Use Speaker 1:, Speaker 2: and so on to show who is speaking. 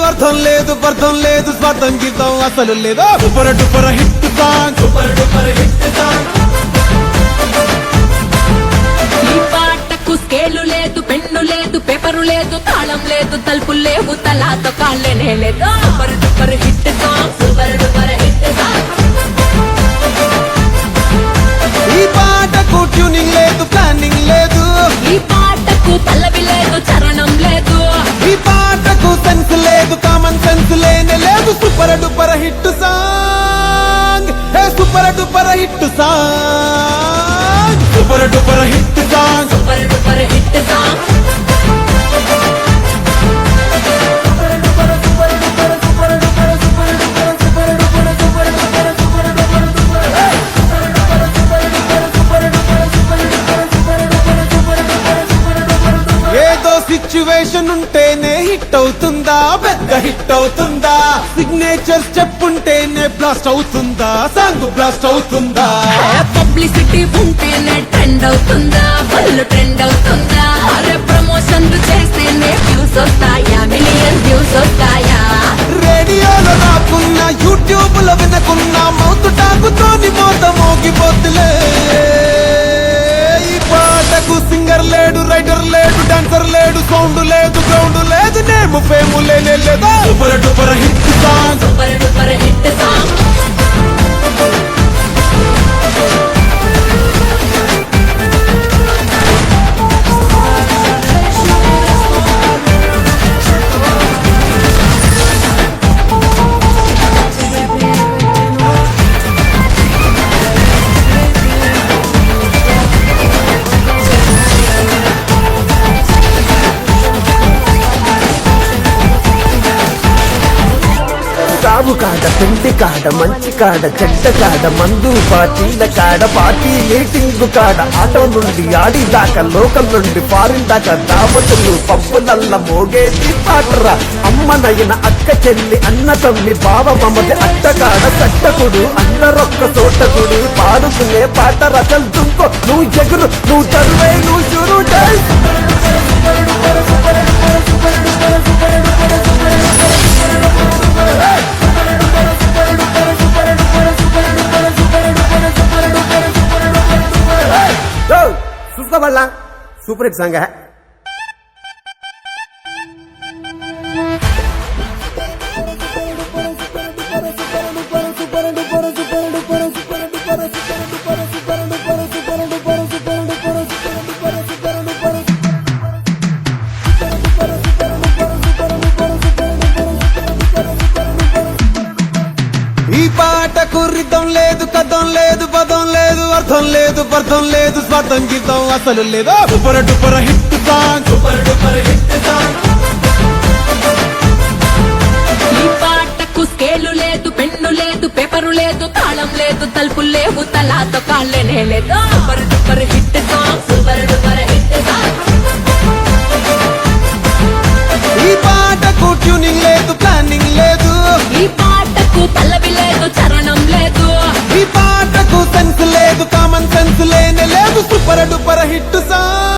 Speaker 1: అర్థం లేదు అర్థం లేదు స్వార్థం గీతం అసలు లేదు super duper hit song super duper hit song
Speaker 2: ఈ పాటకు స్కేలు లేదు పెన్ను లేదు పేపరు లేదు తాళం లేదు తలుపులు లేవు తలాతో కాళ్ళనే లేదు super duper hit song super duper hit song
Speaker 1: ఈ పాటకు ట్యూనింగ్ లేదు ప్లానింగ్ లేదు
Speaker 2: ఈ పాటకు పల్లవి లేదు చరణం లేదు
Speaker 1: ఈ పాటకు సెన్స్ లేదు కామన్ సెన్స్ లేనే లేదు super duper hit song super duper hit song super duper hit song
Speaker 2: super duper hit song
Speaker 1: ఏదో సిచ్యువేషన్ ఉంటేనే హిట్ అవుతుందా పెద్ద హిట్ అవుతుందా సిగ్నేచర్ స్టెప్ ఉంటేనే బ్లాస్ట్ అవుతుందా సాంగ్ బ్లాస్ట్ అవుతుందా
Speaker 2: పబ్లిసిటీ ఉంటేనే ట్రెండ్ అవుతుందా ఫుల్ ట్రెండ్ అవుతుందా అరే ప్రమోషన్లు చేస్తేనే వ్యూస్ వస్తాయా మిలియన్ వ్యూస్ వస్తాయా
Speaker 1: రేడియోలో రాకున్నా యూట్యూబ్ లో వినకున్నా మౌత్ టాకుతోని మోత మోగిపోతులే ఈ పాటకు సింగర్ లేడు రైటర్ లేడు డాన్సర్ లేడు సౌండ్ లేదు గ్రౌండ్ లేదు నేమ్ ఫేమ్ లేనే లేదా super duper hit song
Speaker 2: super duper hit song
Speaker 3: సాగు కాడ పిండి కాడ మంచి కాడ చెడ్డ కాడ మందు పార్టీల కాడ పార్టీ మీటింగ్ కాడ ఆటో నుండి ఆడి దాకా లోకల్ నుండి ఫారిన్ దాకా దావతులు పప్పులల్ల మోగేది పాటరా అమ్మనైన అక్క చెల్లి అన్న తమ్మి బావ మమది అట్ట కాడ సట్టకుడు అందరొక్క తోటకుడు పాడుకునే పాట రకలు దుంకో నువ్వు ఎగురు నువ్వు తరువే నువ్వు చూరు చూసుకో వాళ్ళ సూపర్ హిట్ సాంగ్
Speaker 1: ఈ పాటకు రితం లేదు కథం లేదు పదం లేదు అర్థం లేదు అర్థం లేదు స్వార్థం గీతం అసలు లేదు super duper hit song super duper hit song
Speaker 2: ఈ పాటకు స్కేలు లేదు పెన్ను లేదు పేపరు లేదు తాళం లేదు తలుపులు లేవు తలాతో కాళ్ళనే లేదు super duper hit song super duper hit song
Speaker 1: ఈ పాటకు ట్యూనింగ్ లేదు ప్లానింగ్ లేదు
Speaker 2: ఈ పాటకు పల్లవి లేదు చరణం లేదు
Speaker 1: ఈ పాటకు సెన్స్ లేదు కామన్ సెన్స్ లేనే లేదు సూపర్ డూపర్ హిట్ సాంగ్